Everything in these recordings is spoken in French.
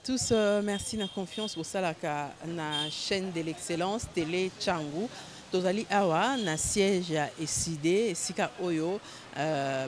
tous, merci de la confiance au Salaka, na chaîne de l'excellence Télé Tchangou. Tozali awa na siège à Eside, Sika Oyo,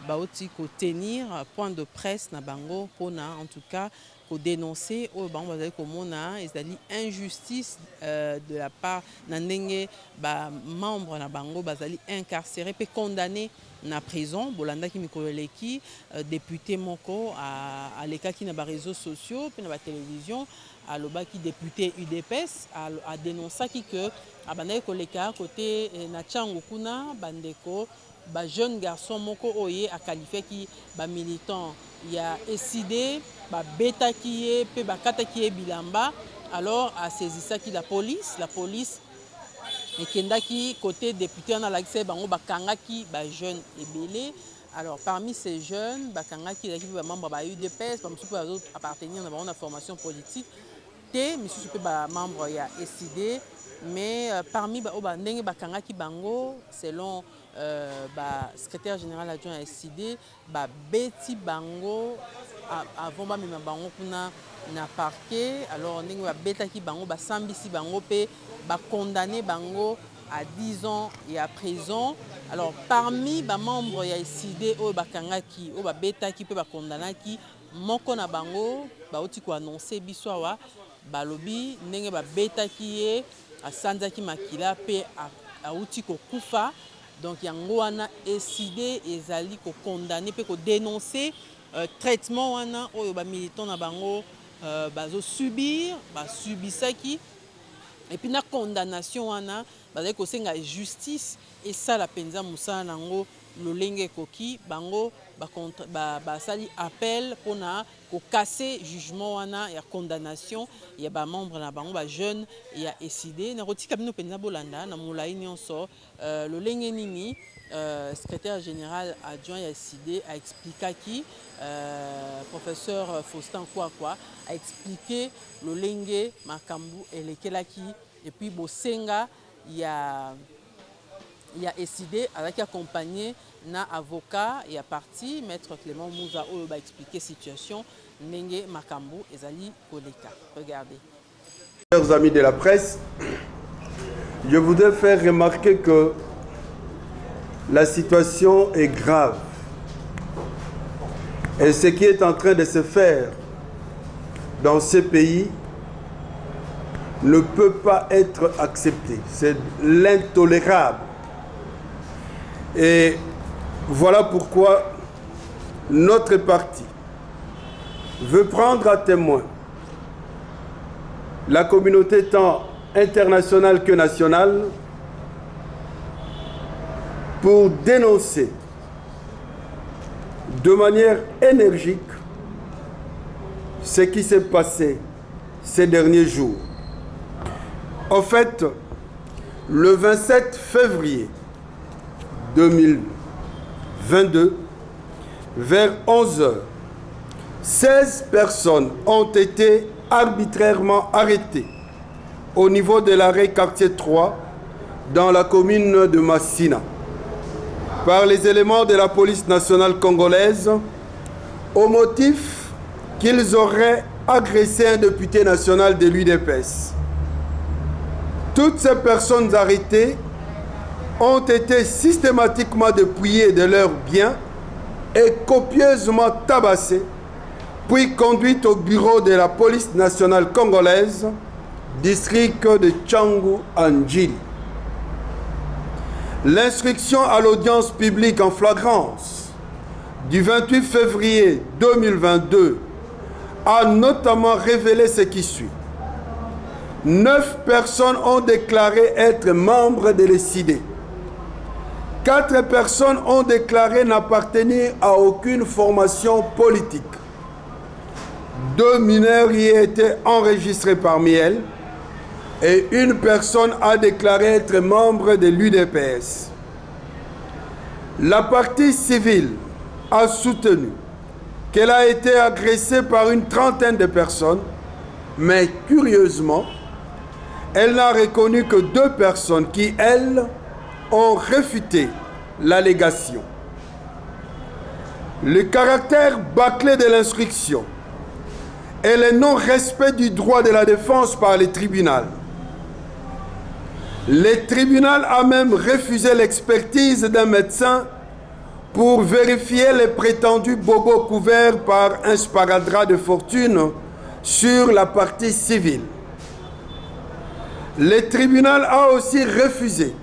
baoti ko tenir point de presse na bango pona en tout cas ko dénoncer au bango bazali ko mona ezali injustice de la part na ndenge ba membre na bango bazali incarcéré pe condamné na prison bolandaki mikoleleki député moko à l'écart na ba réseaux sociaux pe na ba télévision alobaki député UDPS a dénoncé que abandaki koleka côté na Tchango kuna bandeko ba jeune garçon moko oye a qualifié qui ba militant ya ESID ba betaki ye pe ba kataki ye bilamba alors a saisi ça qui la police et kendaki côté député na l'accès bango bakangaki ba jeune ebele. Alors parmi ces jeunes bakangaki ba membre ba UDPS ba mususu appartenir na ba formation politique te misusu pe ba membre ya ESID. Mais parmi ndenge bakangaki bango selon secrétaire général adjoint à SID beti bango avant bamema bango kuna na parquet alors ndenge betaki bango basambisi bango pe condamné bango à 10 ans et à prison. Alors parmi ba membres ya SID o bakangaki o betaki pe condamnaki moko na bango bauti ko annoncer biso awa balobi ndenge betaki ye asanzaki makila pe auti ko kufa. Donc yango wana ESID ezali ko condamner pe ko dénoncer traitement wana oyo ba militant na bango bazo subir subisaki et puis na condamnation wana bazali ko senga justice et ça la penza musala nango lolenge koki bango basali appel pona ko casser jugement wana ya condamnation ya ba membre na bango ba jeune ya ESID na rotika bino penza bolanda na molai nyonso lolenge nini secrétaire général adjoint ya ESID a expliqué qui professeur Faustin Kwakwa a expliqué lolenge makambu elekelaki et puis bosenga ya ESID avec accompagné na avocat et à parti maître Clément Mouza oyo ba expliquer situation ndenge makambu ezali koleka. Regardez. Chers amis de la presse, je voudrais faire remarquer que la situation est grave et ce qui est en train de se faire dans ce pays ne peut pas être accepté. C'est l'intolérable. Et voilà pourquoi notre parti veut prendre à témoin la communauté tant internationale que nationale pour dénoncer de manière énergique ce qui s'est passé ces derniers jours. En fait, le 27 février 2022, vers 11 h, 16 personnes ont été arbitrairement arrêtées au niveau de l'arrêt quartier 3 dans la commune de Massina par les éléments de la police nationale congolaise au motif qu'ils auraient agressé un député national de l'UDPS. Toutes ces personnes arrêtées ont été systématiquement dépouillées de leurs biens et copieusement tabassées, puis conduites au bureau de la police nationale congolaise, district de Tchangu-Anjili. L'instruction à l'audience publique en flagrance du 28 février 2022 a notamment révélé ce qui suit. 9 personnes ont déclaré être membres de l'ESID. 4 personnes ont déclaré n'appartenir à aucune formation politique. 2 mineurs y étaient enregistrés parmi elles et une personne a déclaré être membre de l'UDPS. La partie civile a soutenu qu'elle a été agressée par une trentaine de personnes, mais curieusement, elle n'a reconnu que 2 personnes qui, elles, ont réfuté l'allégation. Le caractère bâclé de l'instruction et le non-respect du droit de la défense par les tribunaux. Le tribunal a même refusé l'expertise d'un médecin pour vérifier les prétendus bobos couverts par un sparadrap de fortune sur la partie civile. Le tribunal a aussi refusé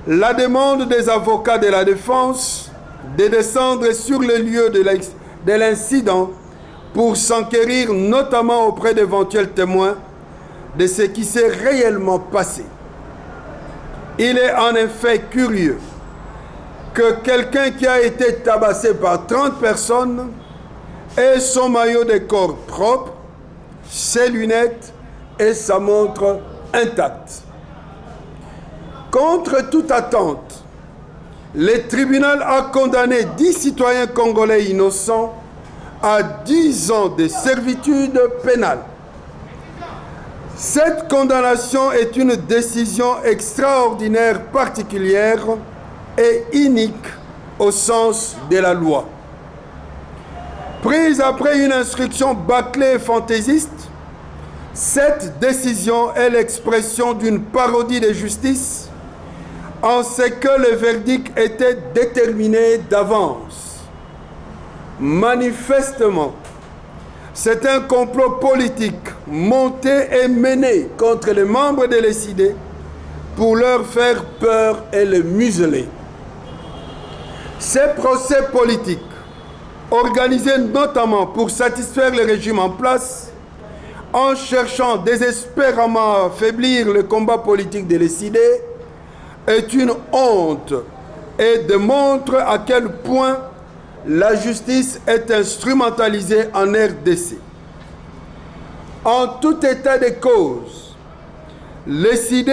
la demande des avocats de la défense de descendre sur le lieu de l'incident pour s'enquérir notamment auprès d'éventuels témoins de ce qui s'est réellement passé. Il est en effet curieux que quelqu'un qui a été tabassé par 30 personnes ait son maillot de corps propre, ses lunettes et sa montre intacte. Contre toute attente, le tribunal a condamné 10 citoyens congolais innocents à 10 ans de servitude pénale. Cette condamnation est une décision extraordinaire, particulière et unique au sens de la loi. Prise après une instruction bâclée et fantaisiste, cette décision est l'expression d'une parodie de justice en ce que le verdict était déterminé d'avance. Manifestement, c'est un complot politique monté et mené contre les membres de l'ESID pour leur faire peur et les museler. Ces procès politiques, organisés notamment pour satisfaire le régime en place, en cherchant désespérément à affaiblir le combat politique de l'ESID, est une honte et démontre à quel point la justice est instrumentalisée en RDC. En tout état de cause, l'ESID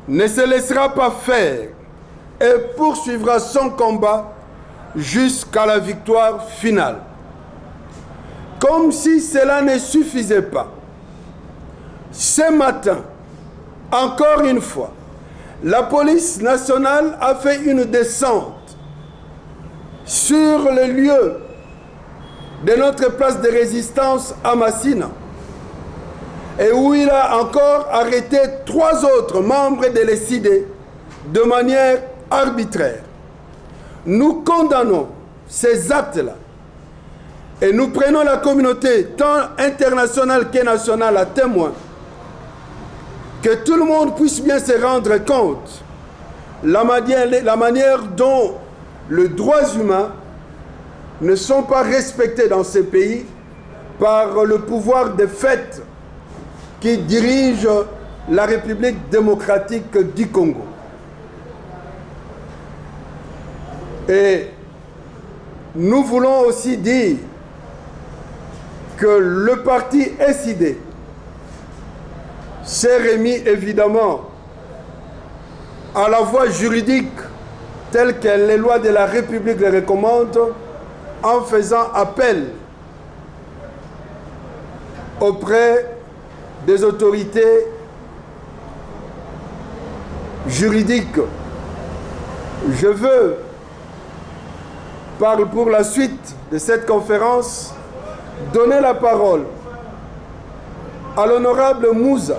ne se laissera pas faire et poursuivra son combat jusqu'à la victoire finale. Comme si cela ne suffisait pas, ce matin, encore une fois, la police nationale a fait une descente sur le lieu de notre place de résistance à Massina, et où il a encore arrêté 3 autres membres de l'ESID de manière arbitraire. Nous condamnons ces actes-là et nous prenons la communauté tant internationale que nationale à témoin, que tout le monde puisse bien se rendre compte la manière dont les droits humains ne sont pas respectés dans ces pays par le pouvoir de fait qui dirige la République démocratique du Congo. Et nous voulons aussi dire que le parti SID s'est remis évidemment à la voie juridique telle que les lois de la République le recommandent, en faisant appel auprès des autorités juridiques. Je veux, pour la suite de cette conférence, donner la parole à l'honorable Mouza,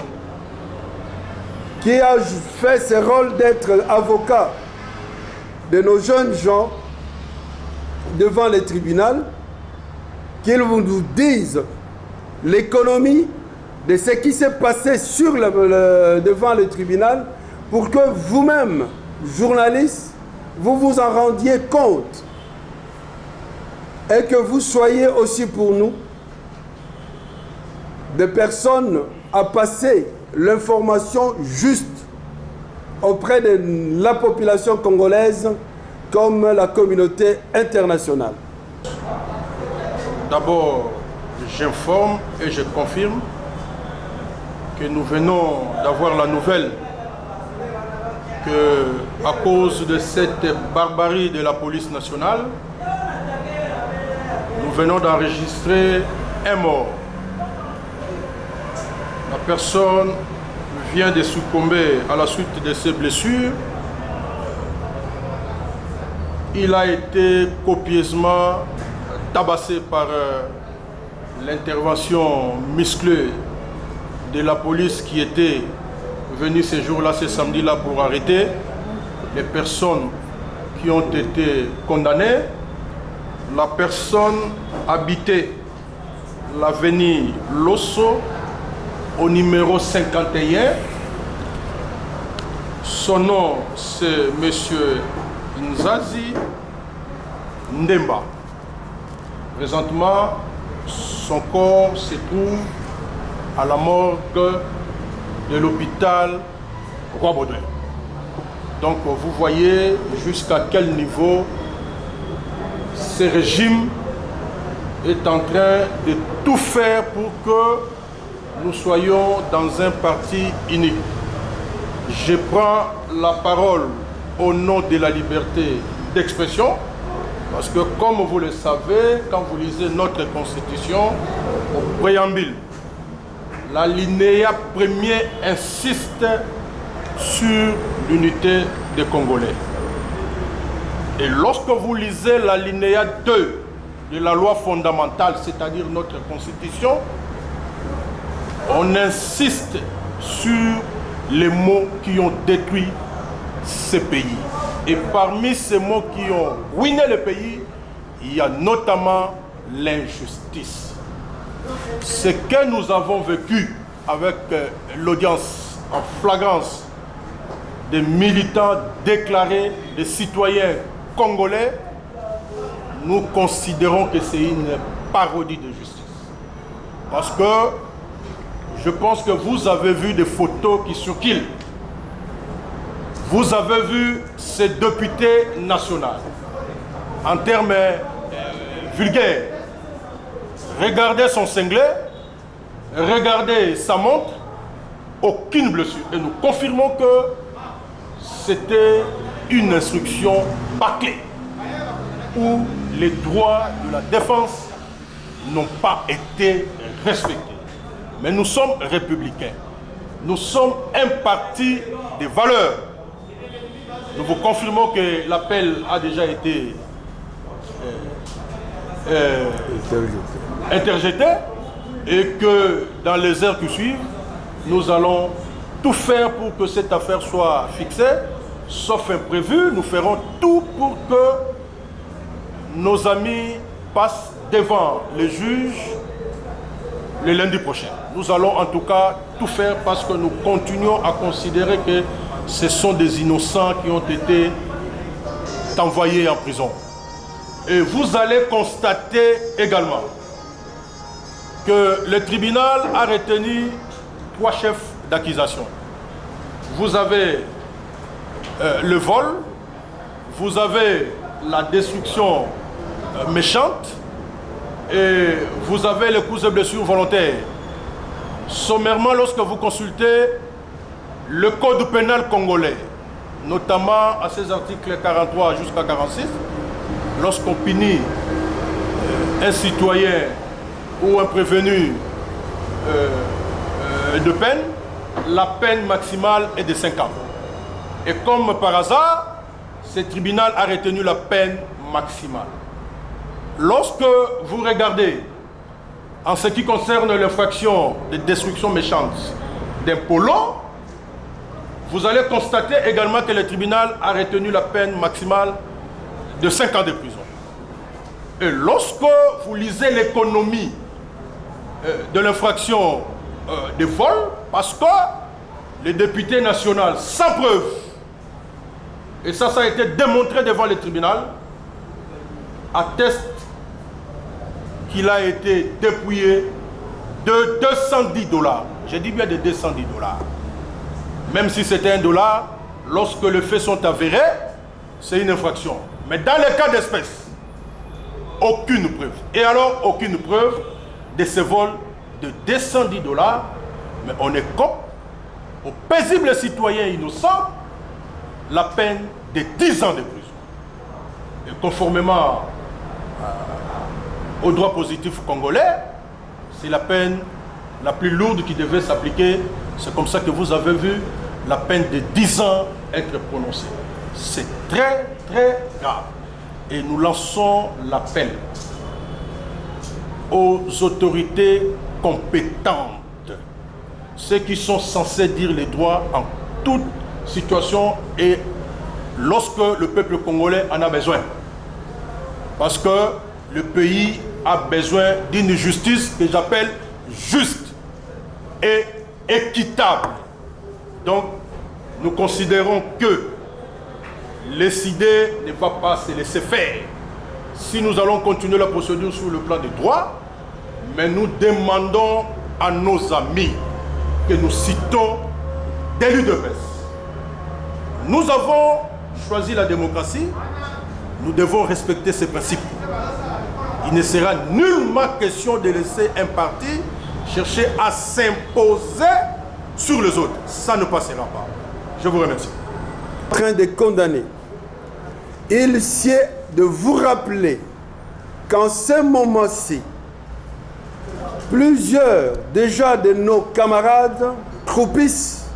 qui a fait ce rôle d'être avocat de nos jeunes gens devant les tribunaux, qu'ils nous disent l'économie de ce qui s'est passé devant le tribunal, pour que vous-même, journalistes, vous vous en rendiez compte et que vous soyez aussi pour nous des personnes à passer l'information juste auprès de la population congolaise comme la communauté internationale. D'abord, j'informe et je confirme que nous venons d'avoir la nouvelle que, à cause de cette barbarie de la police nationale, nous venons d'enregistrer un mort. La personne vient de succomber à la suite de ses blessures. Il a été copieusement tabassé par l'intervention musclée de la police qui était venue ces jours-là, ce samedi-là, pour arrêter les personnes qui ont été condamnées. La personne habitait l'avenue Losso au numéro 51. Son nom, c'est M. Nzazi Ndemba. Présentement, son corps se trouve à la morgue de l'hôpital Roi-Baudouin. Donc vous voyez jusqu'à quel niveau ce régime est en train de tout faire pour que nous soyons dans un parti unique. Je prends la parole au nom de la liberté d'expression, parce que comme vous le savez, quand vous lisez notre constitution, au préambule, l'alinéa premier insiste sur l'unité des Congolais. Et lorsque vous lisez l'alinéa 2 de la loi fondamentale, c'est-à-dire notre constitution, on insiste sur les mots qui ont détruit ce pays. Et parmi ces mots qui ont ruiné le pays, il y a notamment l'injustice. Ce que nous avons vécu avec l'audience en flagrance des militants déclarés, des citoyens congolais, nous considérons que c'est une parodie de justice. Parce que je pense que vous avez vu des photos qui circulent. Vous avez vu ces députés nationaux. En termes vulgaires, regardez son cinglet, regardez sa montre, aucune blessure. Et nous confirmons que c'était une instruction bâclée où les droits de la défense n'ont pas été respectés. Mais nous sommes républicains. Nous sommes un parti de valeurs. Nous vous confirmons que l'appel a déjà été interjeté et que dans les heures qui suivent, nous allons tout faire pour que cette affaire soit fixée, sauf imprévu. Nous ferons tout pour que nos amis passent devant les juges le lundi prochain. Nous allons en tout cas tout faire parce que nous continuons à considérer que ce sont des innocents qui ont été envoyés en prison. Et vous allez constater également que le tribunal a retenu 3 chefs d'accusation. Vous avez le vol, vous avez la destruction méchante et vous avez les coups et blessures volontaires. Sommairement, lorsque vous consultez le code pénal congolais, notamment à ses articles 43 jusqu'à 46, lorsqu'on punit un citoyen ou un prévenu de peine, la peine maximale est de 5 ans. Et comme par hasard, ce tribunal a retenu la peine maximale. Lorsque vous regardez, en ce qui concerne l'infraction de destruction méchante d'un polo, vous allez constater également que le tribunal a retenu la peine maximale de 5 ans de prison. Et lorsque vous lisez l'économie de l'infraction de vol, parce que le député national, sans preuve, et ça a été démontré devant le tribunal, atteste qu'il a été dépouillé de 210 $. J'ai dit bien de 210 $. Même si c'était $1, lorsque les faits sont avérés, c'est une infraction. Mais dans les cas d'espèce, aucune preuve. Et alors, aucune preuve de ce vol de 210 $, mais on est comme aux paisibles citoyens innocents la peine de 10 ans de prison. Et conformément au droit positif congolais, c'est la peine la plus lourde qui devait s'appliquer. C'est comme ça que vous avez vu la peine de 10 ans être prononcée. C'est très, très grave. Et nous lançons l'appel aux autorités compétentes, ceux qui sont censés dire les droits en toute situation et lorsque le peuple congolais en a besoin. Parce que le pays a besoin d'une justice que j'appelle juste et équitable. Donc, nous considérons que les SID ne va pas se laisser faire. Si nous allons continuer la procédure sur le plan des droits, mais nous demandons à nos amis que nous citons des l'UDPS. Nous avons choisi la démocratie, nous devons respecter ces principes. Il ne sera nullement question de laisser un parti chercher à s'imposer sur les autres. Ça ne passera pas. Je vous remercie. En train de condamner. Il sied de vous rappeler qu'en ce moment-ci, plusieurs déjà de nos camarades croupissent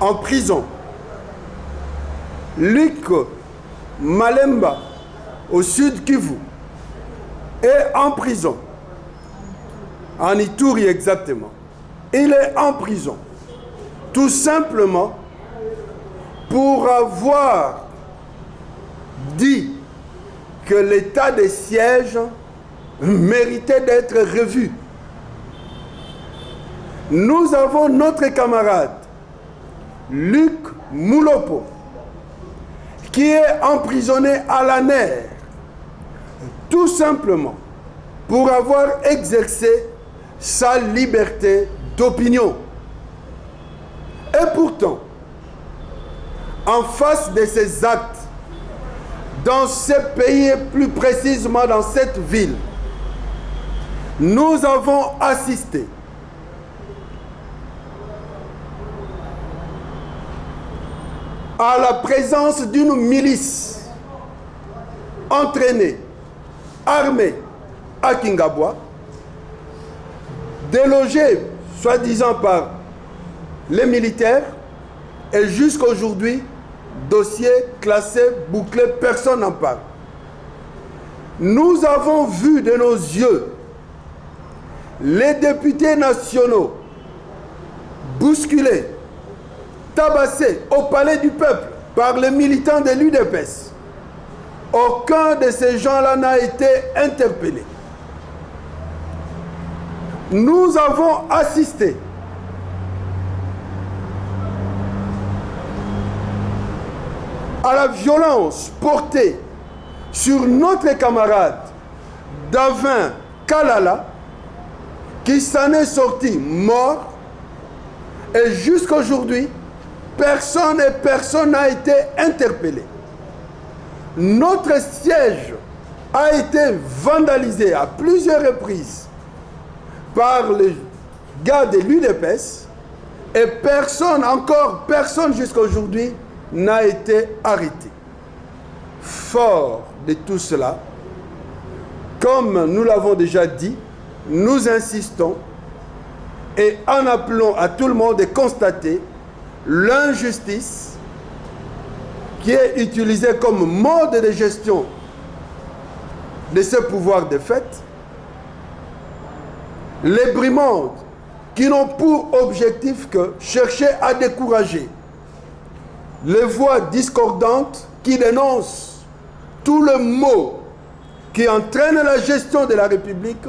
en prison. Luc Malemba, au sud Kivu, est en prison. En Ituri exactement. Il est en prison. Tout simplement pour avoir dit que l'état de siège méritait d'être revu. Nous avons notre camarade Luc Moulopo qui est emprisonné à la nerf tout simplement pour avoir exercé sa liberté d'opinion. Et pourtant, en face de ces actes, dans ce pays et plus précisément dans cette ville, nous avons assisté à la présence d'une milice entraînée, armée à Kingabwa, délogée soi-disant par les militaires, et jusqu'à aujourd'hui, dossier classé, bouclé, personne n'en parle. Nous avons vu de nos yeux les députés nationaux bousculés, tabassés au palais du peuple par les militants de l'UDPS. Aucun de ces gens-là n'a été interpellé. Nous avons assisté à la violence portée sur notre camarade Davin Kalala, qui s'en est sorti mort, et jusqu'à aujourd'hui, personne n'a été interpellé. Notre siège a été vandalisé à plusieurs reprises par les gars de l'UDPS et personne jusqu'à aujourd'hui n'a été arrêté. Fort de tout cela, comme nous l'avons déjà dit, nous insistons et en appelant à tout le monde de constater l'injustice qui est utilisée comme mode de gestion de ce pouvoir de fait, les brimandes qui n'ont pour objectif que chercher à décourager les voix discordantes qui dénoncent tout le mot qui entraîne la gestion de la République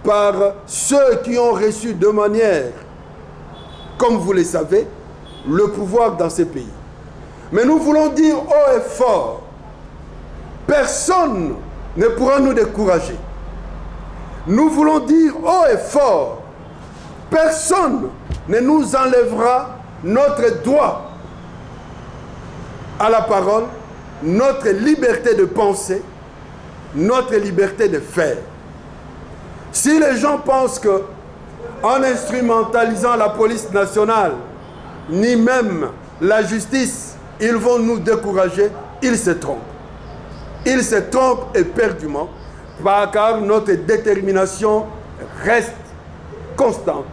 par ceux qui ont reçu de manière, comme vous le savez, le pouvoir dans ces pays. Mais nous voulons dire haut et fort, personne ne pourra nous décourager. Nous voulons dire haut et fort, personne ne nous enlèvera notre droit à la parole, notre liberté de penser, notre liberté de faire. Si les gens pensent que, en instrumentalisant la police nationale, ni même la justice, ils vont nous décourager, ils se trompent. Ils se trompent éperdument, car notre détermination reste constante.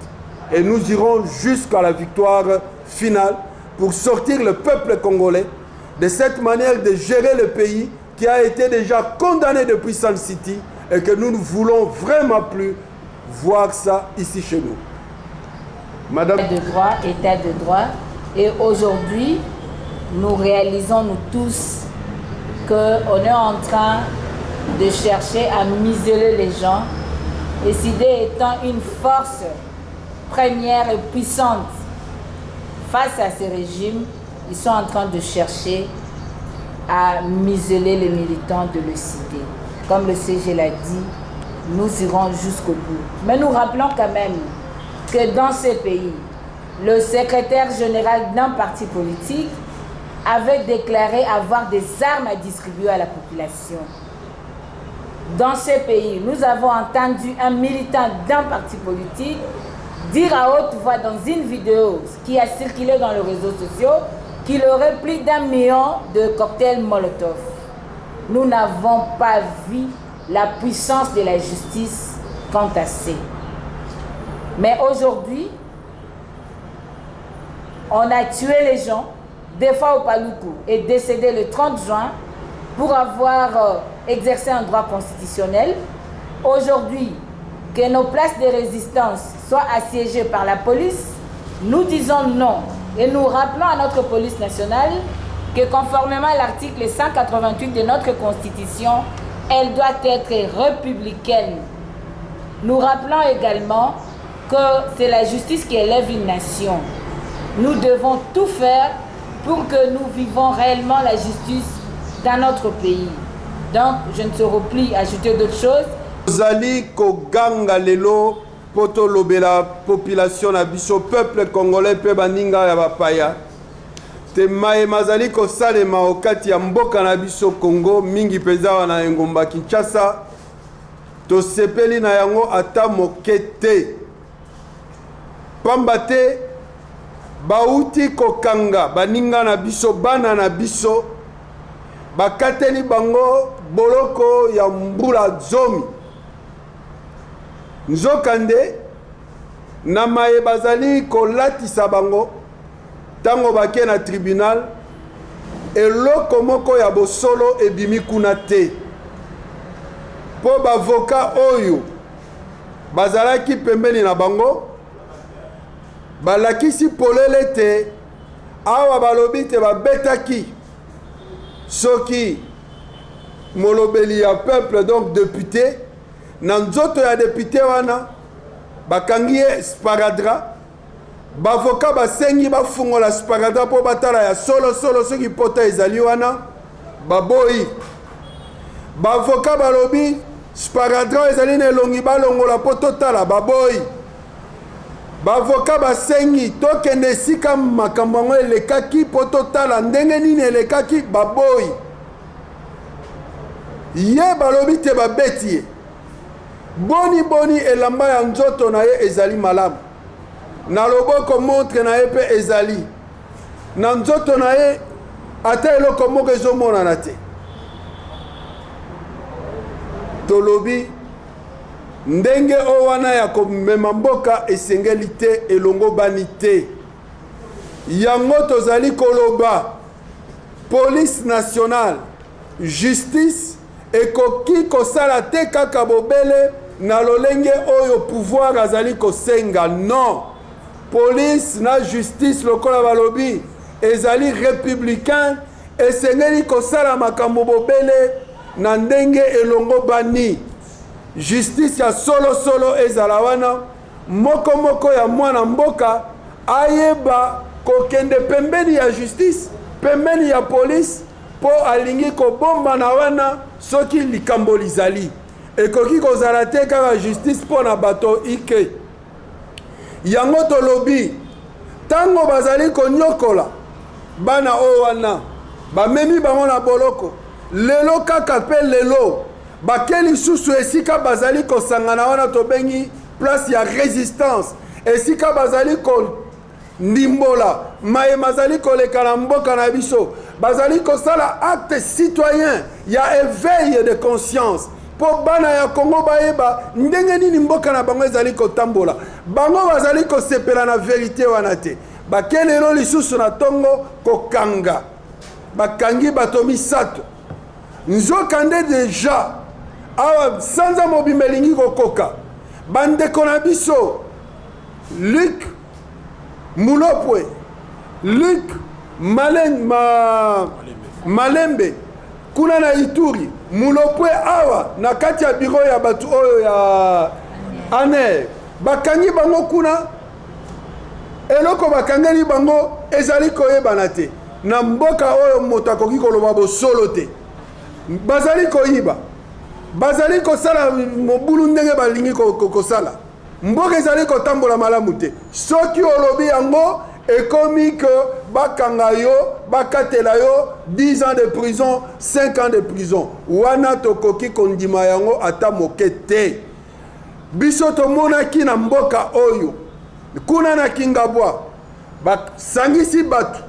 Et nous irons jusqu'à la victoire finale pour sortir le peuple congolais de cette manière de gérer le pays qui a été déjà condamné depuis Sun City et que nous ne voulons vraiment plus voir ça ici chez nous. Madame État de droit. Et aujourd'hui, nous réalisons, nous tous, qu'on est en train de chercher à museler les gens. Et SIDE étant une force première et puissante face à ces régimes, ils sont en train de chercher à museler les militants de l'ECD. Comme le CG l'a dit, nous irons jusqu'au bout. Mais nous rappelons quand même que dans ces pays, le secrétaire général d'un parti politique avait déclaré avoir des armes à distribuer à la population. Dans ces pays, nous avons entendu un militant d'un parti politique dire à haute voix dans une vidéo qui a circulé dans les réseaux sociaux qu'il aurait plus d'1 million de cocktails Molotov. Nous n'avons pas vu la puissance de la justice quant à ça. Mais aujourd'hui, on a tué les gens, des fois au Paloukou, et décédé le 30 juin pour avoir exercé un droit constitutionnel. Aujourd'hui, que nos places de résistance soient assiégées par la police, nous disons non. Et nous rappelons à notre police nationale que conformément à l'article 188 de notre Constitution, elle doit être républicaine. Nous rappelons également que c'est la justice qui élève une nation. Nous devons tout faire pour que nous vivons réellement la justice dans notre pays. Donc, je ne saurais plus ajouter d'autres choses. Zali Koganga Lelo, Poto Lobela, population na biso, peuple congolais, pe baninga ya bapaya. Te mae mazali ko salema okati ya mboka na biso Congo, mingi peza wana engomba Kinshasa. To sepeli na yango ata mokete. Pambate, bauti kokanga, baninga na biso, bana na biso, bakateli bango boloko ya mbula zomi. Nzokande, na maye bazali kolatisa bango, tango bake na tribunal, eloko moko ya bosolo ebimi kuna te. Po bavoka oyo, bazalaki pembeni na bango, balakisi polele te, awa balobi te babetaki, soki molobeli ya peuple, donc député, na nzoto ya député wana, bakangi ye sparadrap, bavoka basengi bafungola sparadrap po batala ya solo soki pota ezali wana, baboyi. Bavoka balobi, sparadrap ezali na elongi balongola po totala, baboyi. Bavoka basengi tokende esika makambo yango elekaki po totala ndenge nini elekaki, baboyi. Ye balobi te babeti ye. Boni elamba ya nzoto na ye ezali malamu. Na loboko montre na ye pe ezali. Na nzoto na ye ata eloko moko ezomonana te. Tolobi ndenge o wana ya komema mboka esengeli te elongo bani te. Yango tozali koloba police nationale, justice ekoki kosala te kaka bobele na lolenge oyo pouvoir azali kosenga. Non, police na justice lokola balobi ezali républicain, esengeli kosala makambo bobele na ndenge elongo bani. Justice ya solo ezala wana, moko ya mwana mboka ayeba kokende pembeni ya justice, pembeni ya police, po alingi kobomba na wana soki likambo lizali. Ekoki kozala te kaka justice po na bato ike. Yango tolobi, tango bazali konyokola bana o wana, bamemi bango na boloko, lelo kaka pe lelo, bakeli susu esika bazali kosangana wana tobengi place ya résistance, esika bazali ko ndimbola, maye mazali koleka na mboka na biso, bazali kosala acte citoyen ya éveil de conscience, po bana ya Congo bayeba ndenge nini mboka na bango ezali kotambola, bango bazali kosepela na vérité wana te, bakelelo lisusu na tongo kokanga, bakangi bato misato. Nzokande deja awa sanza mobimba elingi kokoka bandeko na biso Luc Mulopwe, Luc Malembe kuna na Ituri, Mulopwe awa na kati ya biro ya batu oyo ya ANER bakangi bango kuna eloko bakangeli bango ezali koyebana te na mboka oyo moto akoki koloba bosolo te bazali koyiba bazali kosala mobulu ndenge balingi kosala mboka ezali kotambola malamu te soki olobi yango ekomi ke bakanga yo bakatela yo 10 ans de prison 5 ans de prison wana tokoki kondima yango ata moke te biso tomonaki na mboka oyo kuna na Kingabwa basangisi batu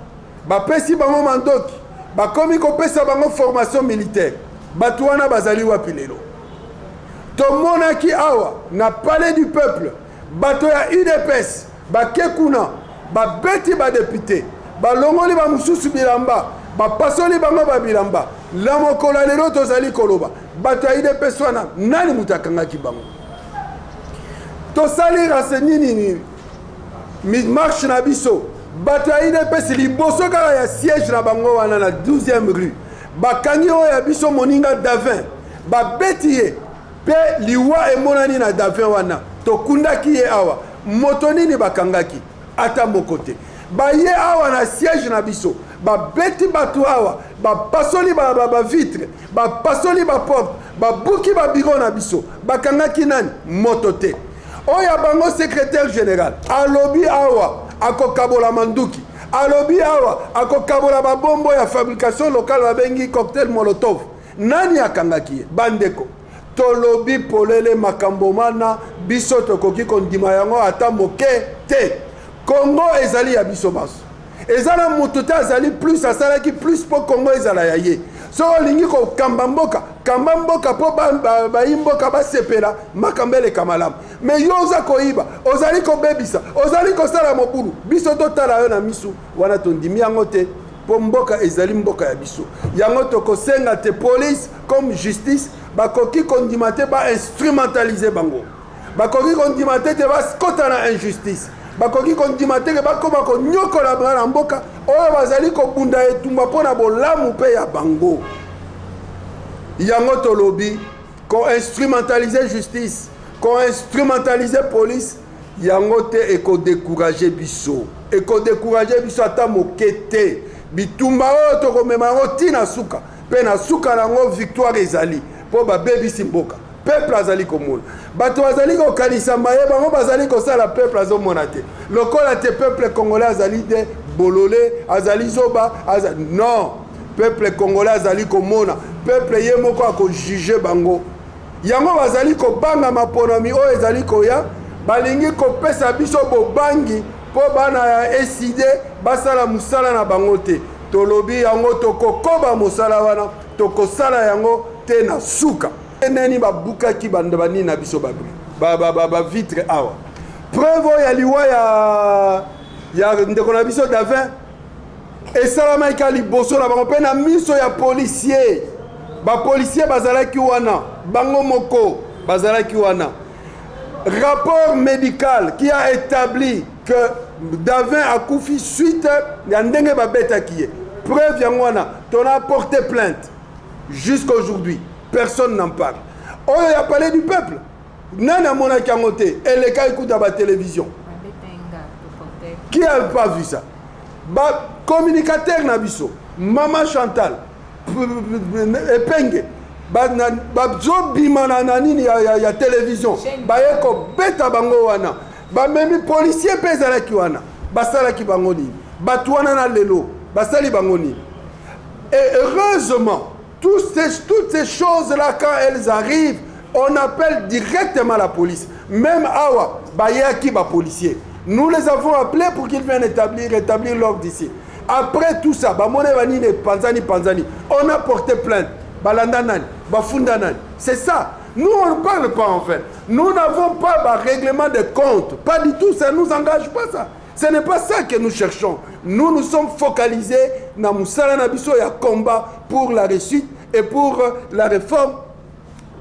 bapesi bango mandoki bakomi kopesa bango formation militaire batu wana bazali wapi lelo tomonaki awa na palais du peuple bato ya UDPS bake kuna babeti badepute balongoli bamususu bilamba bapasoli bango babilamba la mokolo lelo tozali koloba bato ya UDPS wana nani mutu akangaki bango tosali raseni nini marche na biso bato ya UDPS liboso kaka ya siège na bango wana na 12e rue bakangi oyo ya biso moninga Davin babeti ye pe liwa emonani na Davin wana tokundaki ye awa moto nini bakangaki ata mokote baye awa na siège na biso babeti batu awa bapasoli ba vitre bapasoli ba porte babuki ba biro na biso bakangaki nani moto te oya bango secrétaire général alobi awa akokabola manduki alobi awa akokabola babombo ya fabrication locale babengi cocktail molotov nani akangaki ye bandeko tolobi polele makambo mana biso tokoki kondima yango ata moke te Congo ezali ya biso baso ezala moto te azali plus asalaki plus po Congo ezala ya ye so olingi kokamba mboka kamba mboka po bayimboka basepela makambo eleka malamu me yo oza koyiba ozali kobebisa ozali kosala mobulu biso totala yo na misu wana tondimi yango te po mboka ezali mboka ya biso yango tokosenga te police comme justice bakoki kondima te ba-instrumentalize bango bakoki kondima te baskota na injustice bakoki kondima te bakoma konyokola bana mboka oyo bazali kobunda etumba mpona bolamu mpe ya bango yango tolobi ko-instrumentalize justice ko-instrumentalize police yango te ekodécourage biso ata moke te bitumba oyo tokomema yango ntina suka mpe na suka nango victoire ezali mpo babebisi mboka peuple azali komona bato bazali kokanisa maye bango bazali kosala peuple azomona te lokola te peuple congolais azali de bolole azali zoba non peuple congolais azali komona peuple ye moko akojuge bango yango bazali kobanga maponami oyo ezali koya balingi kopesa biso bobangi mpo bana ya SID basala musala na bango te tolobi yango tokokoba mosala wana tokosala yango te na suka neni babukaki banda banini na biso ba vitre awa preuve ya liwa ya ndeko na biso Davin esalamaki liboso na bango mpe na miso ya policier bapolicier bazalaki wana bango moko bazalaki wana rapport médical qui a établi que Davin a koufi suite ya ndenge babetaki ye preuve yango wana on a porté plainte jusqu'à aujourd'hui personne n'en parle oyo ya palais du peuple nani amonaki yango te eleka ekuta télévision qui a pas vu ça communicateur na biso Mama Chantal epenge bazobima na nini ya télévision baye kobeta bango wana bamemi policier mpe ezalaki wana basalaki bango nini bato wana na lelo basali bango nini et heureusement toutes ces choses là quand elles arrivent on appelle directement la police même awa bayaki ba policier nous les avons appelés pour qu'ils viennent rétablir l'ordre ici après tout ça bamone banini panzani on a porté plainte balanda nani bafunda nani c'est ça nous on ne parle pas en fait nous n'avons pas un règlement de compte pas du tout ça nous engage pas ça ce n'est pas ça que nous cherchons nous nous sommes focalisés na musala na biso ya combat pour la réussite et pour la réforme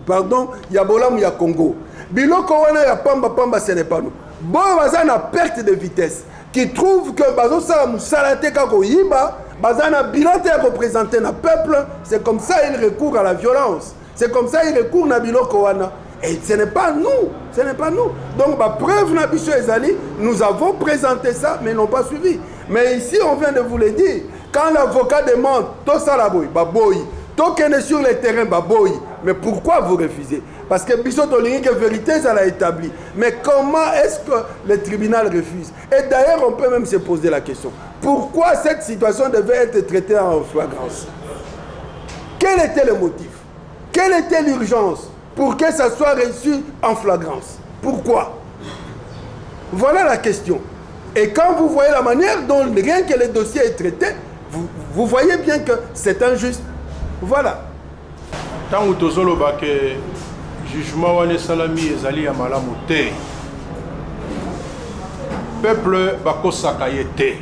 pardon, il y a Bolam, il y a Congo. Biloko wana ya pamba pamba, ce n'est pas nous. Bon, baza na perte de vitesse. Qui trouve que bazo sa musalate kako yiba, baza na bilan te représenter na peuple, c'est comme ça il recourt à la violence. C'est comme ça il recourt na biloko wana. Et ce n'est pas nous, ce n'est pas nous. Donc, bah, preuve na bicho ezali, nous avons présenté ça, mais ils n'ont pas suivi. Mais ici, on vient de vous le dire. Quand l'avocat demande, to salaboy, baboy, to kene sur le terrain, baboy. Mais pourquoi vous refusez? Parce que bicho tolingi que vérité, ça l'a établi. Mais comment est-ce que le tribunal refuse? Et d'ailleurs, on peut même se poser la question. Pourquoi cette situation devait être traitée en flagrance? Quel était le motif? Quelle était l'urgence pour que ça soit reçu en flagrance? Pourquoi? Voilà la question. Et quand vous voyez la manière dont rien que le dossier est traité, vous voyez bien que c'est injuste. Voilà. Tant que tozolo ba que jugement wane salami ezali ya malamu te. Peuple bako sakayete.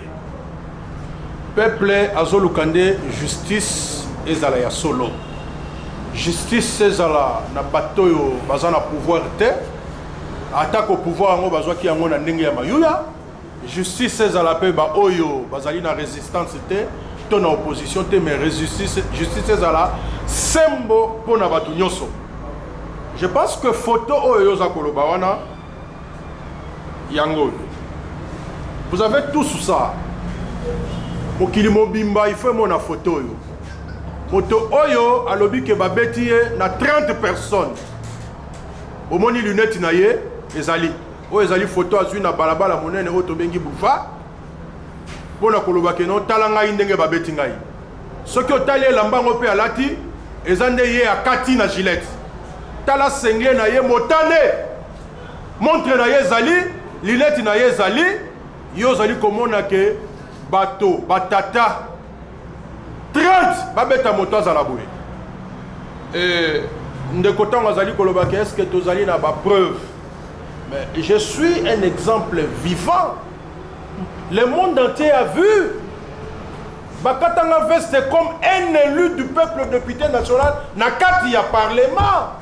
Peuple azolukande justice ezala ya solo. Justice ezala na batoyo bazana pouvoir te. Attaque au pouvoir ngo bazwaki yango na ndenge ya mayuya. Justice ezala pe ba oyo bazali na résistance te. Ton opposition te, mais justice ezala sembo pona batu nyoso. Je pense que photo oyo za koloba wana yango. Vous avez tous ça. Mokili mobimba il faut mona photo yo. Moto oyo alobi ke babeti na 30 personnes. Omoni lunette na ye ezali. O ezali photo azui na balabala monene o tobengi boulevard. Pona koloba ke non tala ngai ndenge babeti ngai. Soki otali elamba ngo pe alati ezande ye akati na gilet. Tala sengle na ye motane. Montre na ye ezali, lunette na ye ezali, yo zali komona ke bato batata 30 babeta moto azala boye. Et ndeko tango azali koloba ke est-ce que tozali na ba preuve? Mais je suis un exemple vivant. Le monde entier a vu. Bakatanga Veste est comme un élu du peuple député national. Nakati y a parlement.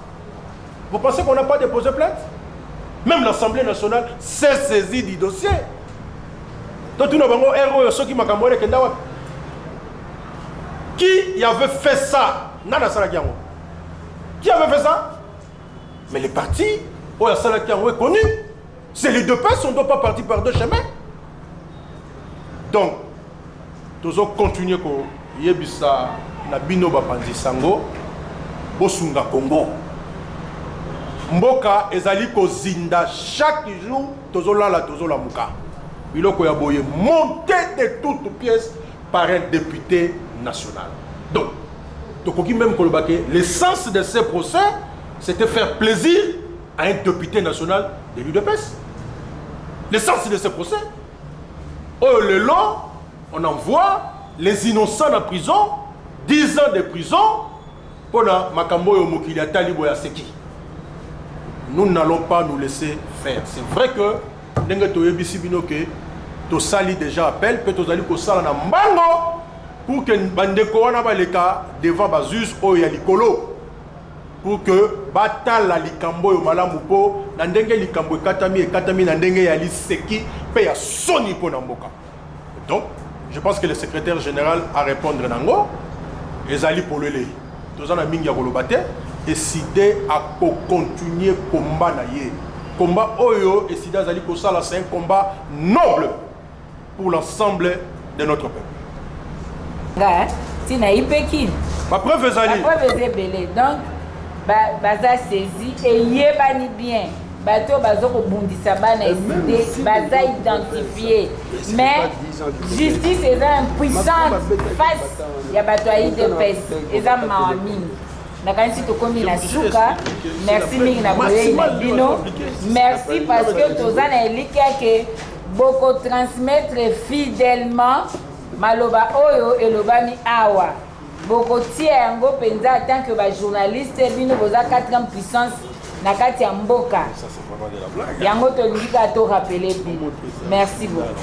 Vous pensez qu'on n'a pas déposé plainte? Même l'Assemblée nationale s'est saisie du dossier. Qui avait fait ça? Qui avait fait ça? Mais les partis, est connu. C'est les deux passes, on ne doit pas partir par deux chemins. Donc, nous allons continuer à yebisa na bino bapandi sango bosunga Congo. Mboka ezali ko zinda chaque jour tozolala tozolamuka. Biloko ya boye monté de toutes pièces par un député national. Donc, tokoki même kolobake l'essence de ces procès c'était faire plaisir à un député national de l'UDPS. L'essence de ces procès. Oh, le long, on envoie les innocents en prison, 10 ans de prison, pour la Makambo et Mokilia Talibo ya Seki. Nous n'allons pas nous laisser faire. C'est vrai que, Nenga Toyebi Binoke, to sali déjà appel, peut to sali ko sala na mbango, pour que Bandeko wana ba le cas devant Bazus o ya likolo. Pour que batala likambo yo malamu po na ndenge likambo ekatami na ndenge ya liseki pe ya soni po na mboka. Donc je pense que le secrétaire général a répondre nango ezali pour le lei tozana mingi ya kolobate décider à continuer combat na ye combat oyo décider azali ko sala c'est un combat noble pour l'ensemble de notre peuple. Tina ipeki ma preuve ezali belé donc baza saisi et yebani bien bato bazo ko bundisa bana idée baza identifié mais justice est impuissante face ya bato ya IDPS eza mawamini nakanisi tokomi na suka merci mingi na boye na bino merci parce que toza na elika ke boko transmettre fidèlement maloba oyo elobami awa boko tia yango penza tant que ba journaliste bino boza 4e puissance na kati ya mboka yango tolingi ka to rappeler bino merci beaucoup.